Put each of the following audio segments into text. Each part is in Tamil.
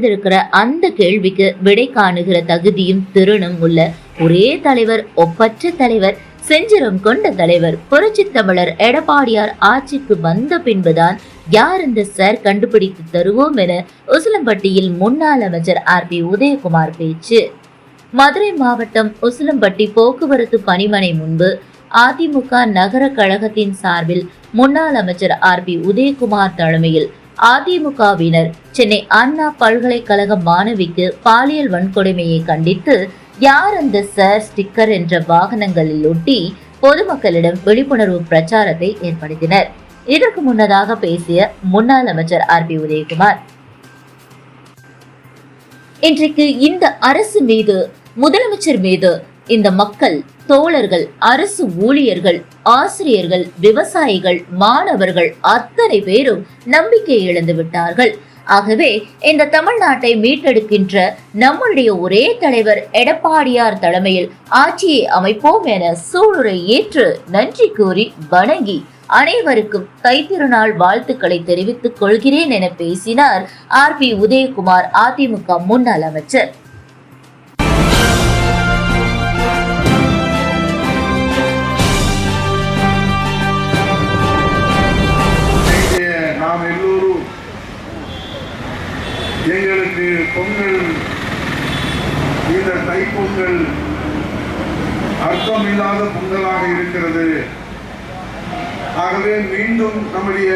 இருக்கிற அந்த கேள்விக்கு விடை காணுகிற தகுதியும் திறனும் உள்ள ஒரே தலைவர், ஒப்பற்ற தலைவர், செஞ்சிரம் கொண்ட தலைவர், புரட்சி தமிழர் எடப்பாடியார் ஆட்சிக்கு வந்த பின்புதான் யார் இந்த சார் கண்டுபிடித்து தருவோம் என உசிலம்பட்டியில் முன்னாள் அமைச்சர் RB உதயகுமார் பேச்சு. மதுரை மாவட்டம் உசிலம்பட்டி போக்குவரத்து பணிமனை முன்பு அதிமுக நகர கழகத்தின் சார்பில் முன்னாள் அமைச்சர் RB உதயகுமார் தலைமையில் அதிமுகவினர் சென்னை அண்ணா பல்கலைக்கழக மாணவிக்கு பாலியல் வன்கொடுமையை கண்டித்து யார் அந்த சார் ஸ்டிக்கர் என்ற வாகனங்களில் ஒட்டி பொதுமக்களிடம் விழிப்புணர்வு பிரச்சாரத்தை ஏற்படுத்தினர். இதற்கு முன்னதாக பேசிய முன்னாள் அமைச்சர் RB உதயகுமார், இன்றைக்கு இந்த அரசு மீது, முதலமைச்சர் மீது இந்த மக்கள், தோழர்கள், அரசு ஊழியர்கள், ஆசிரியர்கள், விவசாயிகள், மாணவர்கள் அத்தனை பேரும் நம்பிக்கை இழந்து விட்டார்கள். ஆகவே இந்த தமிழ்நாட்டை மீட்டெடுக்கின்ற நம்முடைய ஒரே தலைவர் எடப்பாடியார் தலைமையில் ஆட்சியை அமைப்போம் என சூளுரை ஏற்று நன்றி கூறி வணங்கி அனைவருக்கும் தைத்திருநாள் வாழ்த்துக்களை தெரிவித்துக் கொள்கிறேன் என பேசினார் RB உதயகுமார், அதிமுக முன்னாள் அமைச்சர். எங்களுக்கு பொங்கல், இந்த தைப்பொங்கல் அர்த்தமில்லாத பொங்கலாக இருக்கிறது. ஆகவே மீண்டும் நம்முடைய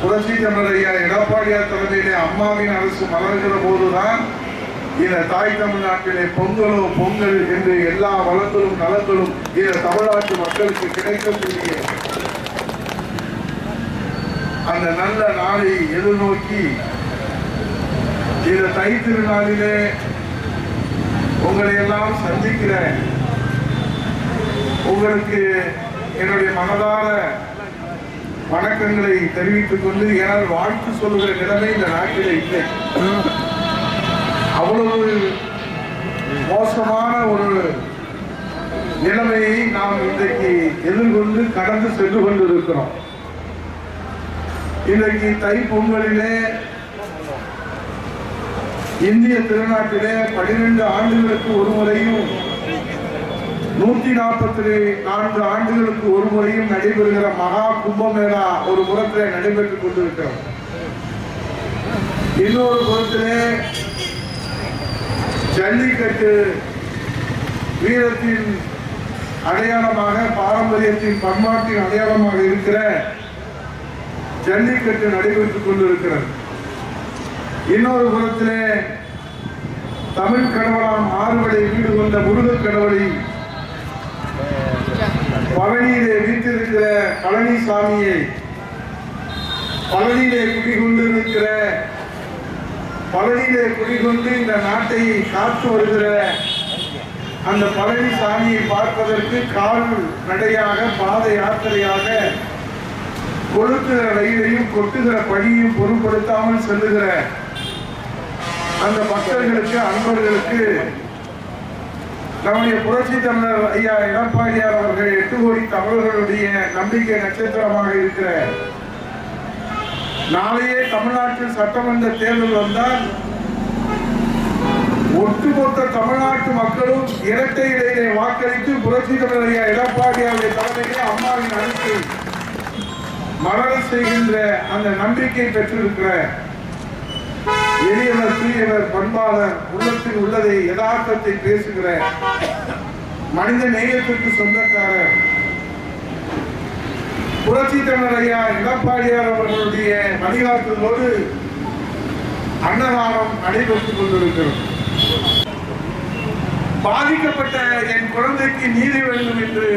புரட்சி தமிழர் ஐயா எடப்பாடியார் தலைமையிலே அம்மாவின் அரசு மலர்கிற போதுதான் இந்த தாய் தமிழ்நாட்டிலே பொங்கலோ பொங்கல் என்று எல்லா வளங்களும் நலங்களும் இந்த தமிழ்நாட்டு மக்களுக்கு கிடைக்கக்கூடிய அந்த நல்ல நாளை எதிர்நோக்கி இந்த தை திருநாளிலே உங்களை எல்லாம் சந்திக்கிற உங்களுக்கு என்னுடைய மனதார வணக்கங்களை தெரிவித்துக் கொண்டு, ஏனால் வாழ்த்து சொல்லுகிற நிலைமை இந்த நாட்டிலே இல்லை. அவ்வளவு மோசமான ஒரு நிலைமையை நாம் இன்றைக்கு எதிர்கொண்டு கடந்து சென்று கொண்டிருக்கிறோம். இன்றைக்கு தை பொங்கலிலே இந்திய திருநாட்டிலே 12 ஆண்டுகளுக்கு ஒரு முறையும் 144 ஆண்டுகளுக்கு ஒரு முறையும் நடைபெறுகிற மகா கும்பமேளா ஒரு புறத்திலே நடைபெற்றுக் கொண்டிருக்கிறோம். இன்னொரு புறத்திலே ஜல்லிக்கட்டு வீரத்தின் அடையாளமாக, பாரம்பரியத்தின் பண்பாட்டின் அடையாளமாக இருக்கிற ஜல்லிக்கட்டு நடைபெற்றுக் கொண்டிருக்கிறது. இன்னொரு புறத்திலே தமிழ் கடவுளாம் ஆறுவடை வீடு கொண்ட முருகக் கடவுளை பழனியிலே வீட்டிருக்கிற பழனிசாமியை, பழனியிலே குடிகொண்டிருக்கிற, பழனியிலே குடிகொண்டு இந்த நாட்டை காத்து வருகிற அந்த பழனிசாமியை பார்ப்பதற்கு கால் நடையாக, பாத யாத்திரையாக கொளுத்துகிற ரயிலையும் கொட்டுகிற பணியும் பொருட்படுத்தாமல் செல்லுகிற அந்த பக்தர்களுக்கு, அன்பர்களுக்கு நம்முடைய புரட்சி தமிழர் ஐயா எடப்பாடியார் அவர்கள் 8 கோடி தமிழர்களுடைய நம்பிக்கை நட்சத்திரமாக இருக்கிற நாளையே தமிழ்நாட்டில் சட்டமன்ற தேர்தல் வந்தால் ஒட்டுமொத்த தமிழ்நாட்டு மக்களும் இரட்டை இடையிலே வாக்களித்து புரட்சி தமிழர் ஐயா எடப்பாடியாருடைய தலைமையிலே அம்மாவின் அரசு மலர செய்கின்ற அந்த நம்பிக்கை பெற்றிருக்கிற எளியவர், தூயவர், பண்பாளர், உள்ளத்தில் உள்ளதை, யதார்த்தத்தை பேசுகிற மனித நேயத்திற்கு சொந்தக்காரர் புரட்சி தமிழர் ஐயா எடப்பாடியார் அவர்களுடைய வழிகாட்டுதலோடு அன்னதானம் நடைபெற்றுக் கொண்டிருக்கிறது. பாதிக்கப்பட்ட என் குழந்தைக்கு நீதி வேண்டும் என்று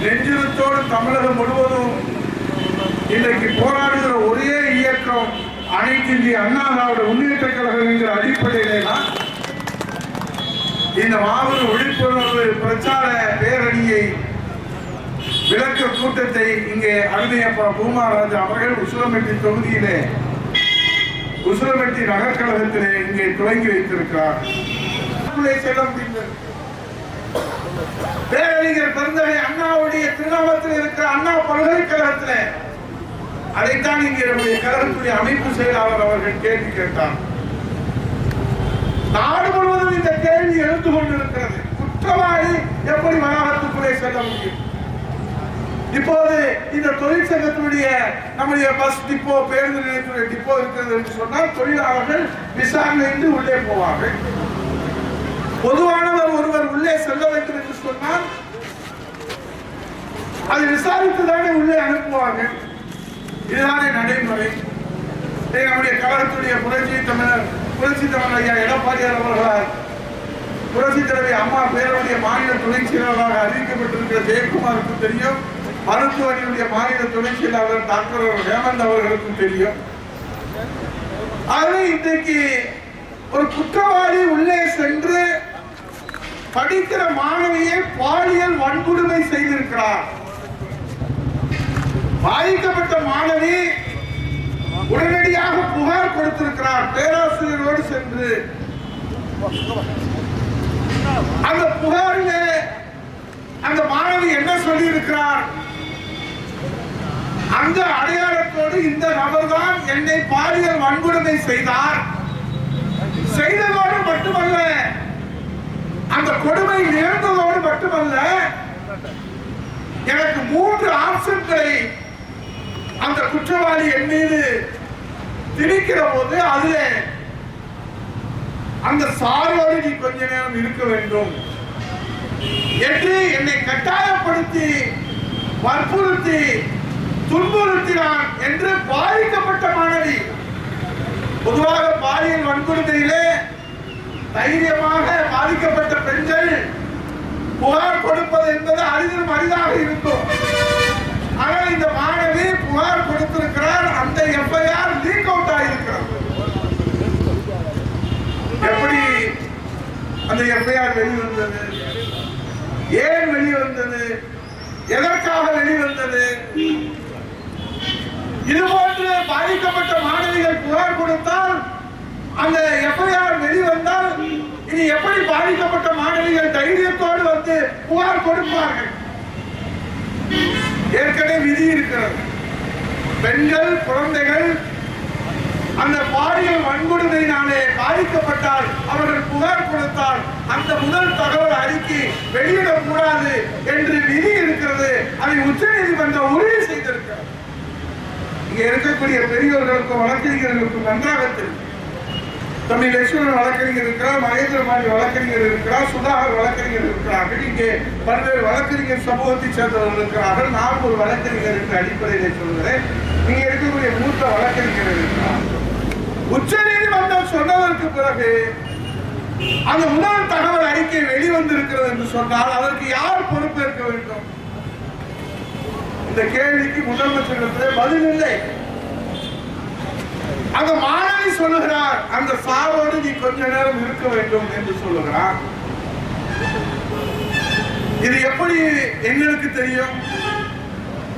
நெஞ்சிரத்தோடு தமிழகம் முழுவதும் இன்றைக்கு போராடுகிற ஒரே இயக்கம் அனைத்து இந்திய அண்ணா திராவிட முன்னேற்ற கழகம் என்கிற அடிப்படையிலே தான் இந்த மாபெரும் விழிப்புணர்வு பிரச்சார பேரணியை, விளக்க கூட்டத்தை இங்கே அருமையப்பா பூமாராஜ் அவர்கள் உசிலம்பட்டி தொகுதியிலே, உசிலம்பட்டி நகர்கழகத்திலே இங்கே துவங்கி வைத்திருக்கிறார். செல்ல முடிந்தது. பேரறிஞர் பெருந்தகை அண்ணாவுடைய திருநாமத்தில் இருக்கிற அண்ணா பல்கலைக்கழகத்தில் அதைத்தான் இங்கே நம்முடைய கழகத்துடைய அமைப்பு செயலாளர் அவர்கள் கேள்வி கேட்டார். நாடு முழுவதும் இந்த கேள்வி எழுந்து கொண்டிருக்கிறது. குற்றவாளி எப்படி வளாகத்துக்குள்ளே செல்ல முடியும்? இப்போது இந்த தொழிற்சங்கத்தினுடைய நம்முடைய பஸ் டிப்போ, பேருந்து நிலையத்துடைய டிப்போ இருக்கிறது என்று சொன்னால் தொழிலாளர்கள் விசாரணையின்றி உள்ளே போவார்கள். பொதுவானவர் ஒருவர் உள்ளே செல்ல வேண்டும் என்று சொன்னால் அதை விசாரித்துதானே உள்ளே அனுப்புவார்கள். இதுதானே நடைமுறை. நம்முடைய கழகத்துடைய புரட்சி தமிழர் ஐயா எடப்பாடியார் அவர்களால் புரட்சி தலைவி அம்மா பேரவைய மாநில துணை செயலாளராக அறிவிக்கப்பட்டிருக்கிற ஜெயக்குமாருக்கு தெரியும். மருத்துவ அணியுடைய மாநில துணை செயலாளர் டாக்டர் ஹேமந்த் அவர்களுக்கும் தெரியும். ஆகவே இன்றைக்கு ஒரு குற்றவாளி உள்ளே சென்று படிக்கிற மாணவியை பாலியல் வன்கொடுமை செய்திருக்கிறார். பாதிக்கப்பட்ட மாணவி உடனடியாக புகார் கொடுத்திருக்கிறார். பேராசிரியரோடு சென்று அந்த புகாரிலே அந்த மாணவி என்ன சொல்லி இருக்கிறார்? அந்த அடையாளத்தோடு இந்த நபர் தான் என்னை பாலியல் வன்கொடுமை செய்தார். செய்ததோடு மட்டுமல்ல, அந்த கொடுமை நிகழ்ந்ததோடு மட்டுமல்ல, எனக்கு 3 ஆப்ஷன்களை அந்த குற்றவாளி என் மீது திணிக்கிற போது அதிலே அந்த சாரோடு நீ கொஞ்ச நேரம் இருக்க வேண்டும் என்று என்னை கட்டாயப்படுத்தி வற்புறுத்தி துன்புறுத்தினான் என்று பாதிக்கப்பட்ட மாணவி. பொதுவாக பாலியல் வன்கொடுமையிலே தைரியமாக பாதிக்கப்பட்ட பெண்கள் புகார் கொடுப்பது என்பது அரிதிலும் அரிதாக இருக்கும். ஆனால் இந்த மாணவி புகார் கொடுத்திருக்கிறார். அந்த எஃப்ஐஆர் லீக் அவுட் ஆகியிருக்கிறது. எப்படி அந்த எஃப்ஐஆர் வெளிவந்தது? ஏன் வெளிவந்தது? எதற்காக வெளிவந்தது? இதுபோன்று பாதிக்கப்பட்ட மாணவிகள் புகார் கொடுத்தால், அந்த எஃப்ஐஆர் வெளிவந்தால் இனி எப்படி பாதிக்கப்பட்ட மாணவிகள் தைரியத்தோடு வந்து புகார் கொடுப்பார்கள்? ஏற்கனவே விதி இருக்கிறது. பெண்கள், குழந்தைகள் அந்த பாலியல் வன்கொடுமையினாலே பாதிக்கப்பட்டால், அவர்கள் புகார் கொடுத்தால் அந்த முதல் தகவல் அறிக்கை வெளியிடக்கூடாது என்று விதி இருக்கிறது. அதை உச்சநீதிமன்றம் உறுதி செய்திருக்கிறது. இங்க இருக்கக்கூடிய பெரியோர்களுக்கும் வழக்கறிஞர்களுக்கும் நன்றாக தெரியும். தம்பி லட்சுமணன் வழக்கறிஞர் இருக்கிறார், மகேந்திரமாணி வழக்கறிஞர் இருக்கிறார், சுதாகர் வழக்கறிஞர் இருக்கிறார்கள். இங்கே பல்வேறு வழக்கறிஞர் சமூகத்தை சேர்ந்தவர்கள் இருக்கிறார்கள். நான் ஒரு வழக்கறிஞர் என்ற அடிப்படையில் சொல்கிறேன். இங்கே இருக்கக்கூடிய மூத்த வழக்கறிஞர் இருக்கிறார். உச்ச நீதிமன்றம் சொன்னதற்கு பிறகு அந்த முதல் தகவல் அறிக்கை வெளிவந்திருக்கிறது என்று சொன்னால் அதற்கு யார் பொறுப்பேற்க வேண்டும்? இந்த கேள்விக்கு முதலமைச்சரிடத்திலே பதில் இல்லை. அந்த மாணவி சொல்லுகிறார், அந்த சாவோடு நீ கொஞ்ச நேரம் இருக்க வேண்டும் என்று சொல்லுகிறார். இது எப்படி எங்களுக்கு தெரியும்?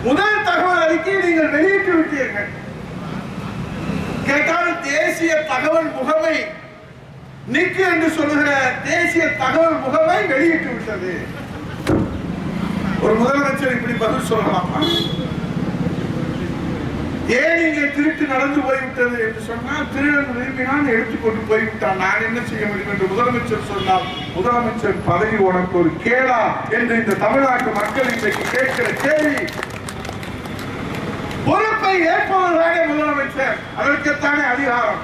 முதல் தகவல் அறிக்கை நீங்கள் வெளியிட்டு விட்டீர்கள். கேட்டால் தேசிய தகவல் முகமை நீக்கு என்று சொல்லுகிற தேசிய தகவல் முகமை வெளியிட்டு விட்டது. ஒரு முதலமைச்சர் இப்படி பதில் சொல்லலாமா? ஏன் இங்கே திருட்டு நடந்து போய்விட்டது என்று சொன்னால், திருடன் விரும்பினால் எடுத்துக்கொண்டு போய்விட்டான், நான் என்ன செய்ய முடியும் என்று முதலமைச்சர் சொன்னால், முதலமைச்சர் பதவி உனக்கு ஒரு கேடா என்று இந்த தமிழ்நாட்டு மக்கள் இன்றைக்கு கேட்கிற கேள்வி. பொறுப்பை ஏற்பவர்களாக முதலமைச்சர், அதற்குத்தானே அதிகாரம்.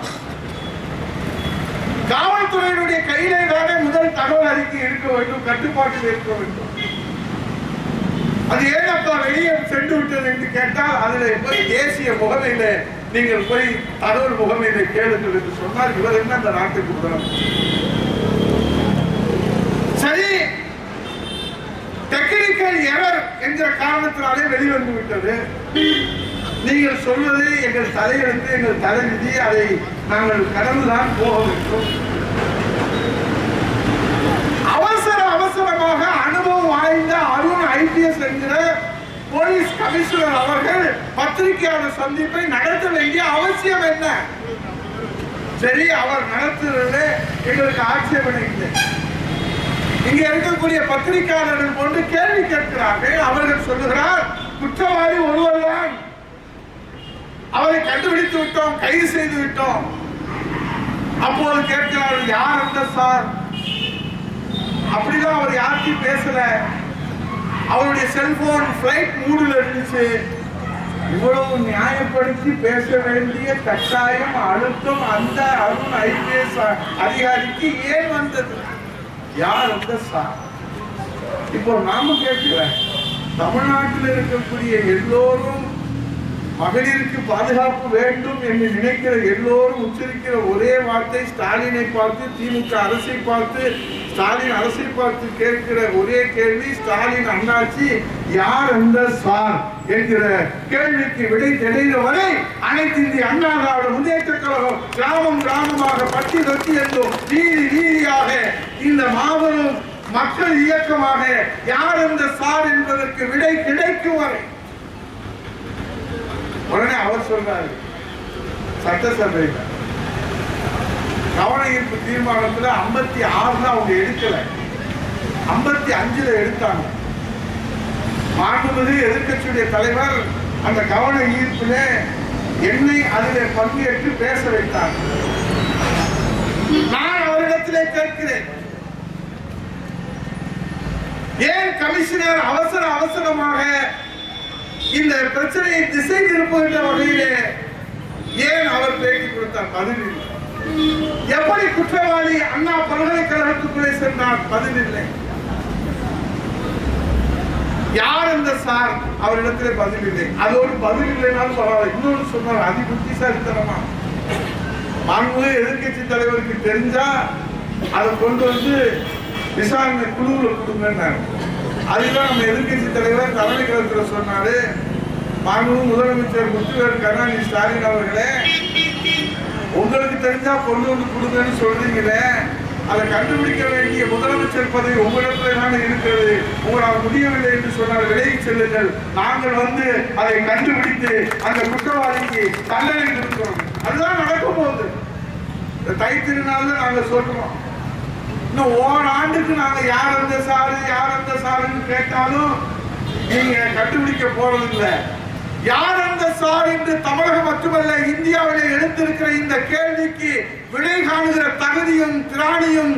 காவல்துறையினுடைய கையிலே தானே முதல் தகவல் அறிக்கை இருக்க வேண்டும், கட்டுப்பாட்டில் இருக்க வேண்டும். அது ஏனப்பா வெளியே சென்று விட்டது என்று கேட்டால், அதில் போய் தேசிய முகமையில நீங்கள் போய் தகவல் முகமையில கேளுங்கள் என்று சொன்னால், இவர் என்ன அந்த நாட்டுக்கு முதலமைச்சர்? சரி, டெக்னிக்கல் எரர் என்கிற காரணத்தினாலே வெளிவந்து விட்டது. நீங்கள் சொல்வது எங்கள் தலையெழுத்து, எங்கள் தலைவிதி, அதை நாங்கள் கடந்துதான் போக வேண்டும். அவசரமாக அனுபவம் வாய்ந்த அருண் ஐபிஎஸ் என்கிற போலீஸ் கமிஷனர் அவர்கள் பத்திரிகையாளர் சந்திப்பை நடத்த வேண்டிய அவசியம் என்ன? சரி, அவர் நடத்துறது எங்களுக்கு ஆட்சேபனை இல்லை. இங்க இருக்கக்கூடிய பத்திரிகையாளர்கள் போன்று கேள்வி கேட்கிறார்கள். அவர்கள் சொல்லுகிறார், குற்றவாளி ஒருவர் தான், அவரை கண்டுபிடித்து விட்டோம், கைது செய்து விட்டோம். அப்போது கேட்கிறார்கள், யார் அந்த சார்? அப்படிதான் அவர் யார்கிட்டையும் பேசல. அவருடைய செல்போன் பிளைட் மூடுல இருந்துச்சு. இவ்வளவு நியாயப்படுத்தி பேச வேண்டிய கட்டாயம், அழுத்தம் அந்த அருண் ஐபிஎஸ் அதிகாரிக்கு ஏன் வந்தது? யார் அந்த சார்? இப்போ நாம கேட்கிறேன், தமிழ்நாட்டில் இருக்கக்கூடிய எல்லோரும் மகளிருக்கு பாதுகாப்பு வேண்டும் என்று நினைக்கிற எல்லோரும் உச்சரிக்கிற ஒரே வார்த்தை, ஸ்டாலினை பார்த்து, திமுக அரசை பார்த்து, ஸ்டாலின் அரசை பார்த்து கேட்கிற ஒரே கேள்வி, ஸ்டாலின் அண்ணாச்சி யார் அந்த சார் என்கிற கேள்விக்கு விடை தெரிந்த வரை அனைத்து இந்திய அண்ணா திராவிட முன்னேற்ற கழகம் கிராமம் கிராமமாக, பட்டி தொட்டி என்றும் வீதி வீதியாக இந்த மாபெரும் மக்கள் இயக்கமாக யார் அந்த சார் என்பதற்கு விடை கிடைக்கும் வரை. உடனே அவர் சொல்றாரு, சட்டசபையில் கவன ஈர்ப்பு தீர்மானத்துல 56 அவங்க எடுக்கல, 55 எடுத்தாங்க. மாண்புமிகு எதிர்க்கட்சியுடைய தலைவர் அந்த கவன ஈர்ப்புல என்னை அதில் பங்கேற்று பேச வைத்தார். நான் அவரிடத்திலே கேட்கிறேன், ஏன் கமிஷனர் அவசரமாக இந்த பிரச்சனையை திசை திருப்புகின்ற வகையிலே ஏன் அவர் பேட்டி கொடுத்தார்? பதில் இல்லை. எப்படி குற்றவாளி அண்ணா பல்கலைக்கழகத்துக்குள்ளே சென்றார்? பதில் இல்லை. யார் அந்த சார்? அவரிடத்திலே பதில் இல்லை. அதோடு பதில் இல்லைனாலும் பரவாயில்ல. இன்னொன்று சொன்னார், அதி புத்திசாலித்தனமா, மாண்புமிகு எதிர்க்கட்சி தலைவருக்கு தெரிஞ்சா அதை கொண்டு வந்து விசாரணை குழுவில் கொடுங்கன்னாரு. அதுதான் நம்ம எதிர்க்கட்சி தலைவர் தலைமை கழகத்தில் சொன்னாரு, மாண்புமிகு முதலமைச்சர் முத்துவேல் கருணாநிதி ஸ்டாலின் அவர்களே, உங்களுக்கு தெரிஞ்சா கொண்டு வந்து கொடுங்கன்னு சொல்றீங்களே, அதை கண்டுபிடிக்க வேண்டிய முதலமைச்சர் பதவி உங்களிடத்துல தானே இருக்கிறது, உங்களால் முடியவில்லை என்று சொன்னால் விலகி செல்லுங்கள், நாங்கள் வந்து அதை கண்டுபிடித்து அந்த குற்றவாளிக்கு தண்டனை கொடுக்கிறோம். அதுதான் நடக்கும் போது தை திருநாள் நாங்கள் சொல்றோம். இன்னும் ஓராண்டுக்கு நாங்க யார் அந்த சாருன்னு கேட்டாலும் நீங்க கண்டுபிடிக்க போறது இல்லை. யார் அந்த சார் என்று தமிழகம் மட்டுமல்ல இந்தியாவிலே எடுத்திருக்கிற இந்த கேள்விக்கு விடை காணுகிற தகுதியும் திராணியும்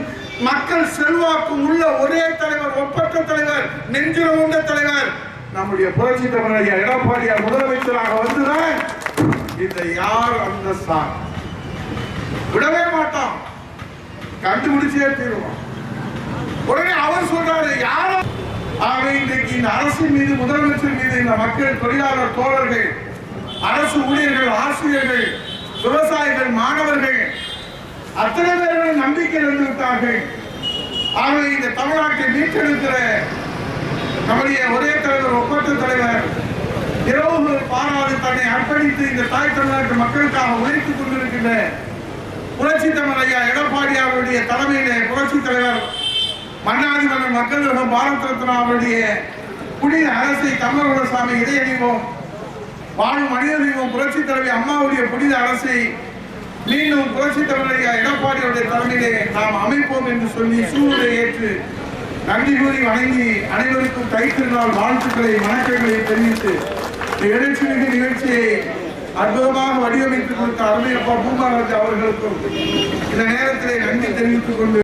மக்கள் செல்வாக்கும் உள்ள ஒரே தலைவர், ஒப்பற்ற தலைவர், நெஞ்சுரம் உள்ள தலைவர் நம்முடைய புரட்சி தமிழர் எடப்பாடியார் முதலமைச்சராக வந்துதான் இந்த யார் அந்த சார் விடவே மாட்டோம், கண்டுபிடிச்சே தீருவோம். உடனே அவர் சொல்றாரு, யாரும் இன்றைக்கு இந்த அரசின் மீது, முதலமைச்சர் மீது இந்த மக்கள், தொழிலாளர் தோழர்கள், அரசு ஊழியர்கள், ஆசிரியர்கள், விவசாயிகள், மாணவர்கள் அத்தனை பேர்கள் நம்பிக்கை இழந்து விட்டார்கள். ஆகவே இந்த தமிழ்நாட்டை மீட்டெடுக்கிற நம்முடைய ஒரே தலைவர், ஒப்பற்ற தலைவர் இரவுகள் பாராது தன்னை அர்ப்பணித்து இந்த தாய் தமிழ்நாட்டு மக்களுக்காக உழைத்துக் கொண்டிருக்கின்ற புரட்சி தமிழர் ஐயா எடப்பாடியாருடைய தலைமையிலே புரட்சி தலைவர் மன்னாதிமன்ற மக்கள் பாரத ரத்னா அவருடைய புனித அரசை தமிழக சாமி இடையணிவோம், வாழும் மனித தெய்வம் புரட்சி தலைவி அம்மாவுடைய புனித அரசை மீண்டும் புரட்சி தமிழர் ஐயா எடப்பாடியுடைய தலைமையிலே நாம் அமைப்போம் என்று சொல்லி சூழலை ஏற்று நன்றி கூறி வணங்கி அனைவருக்கும் தை திருநாள் வாழ்த்துக்களை, வணக்கங்களை தெரிவித்து எழுச்சி மிகு நிகழ்ச்சியை அற்புதமாக வடிவமைத்துக் கொடுத்த அருமையப்பா பூமாராஜ் அவர்களுக்கும் இந்த நேரத்திலே நன்றி தெரிவித்துக் கொண்டு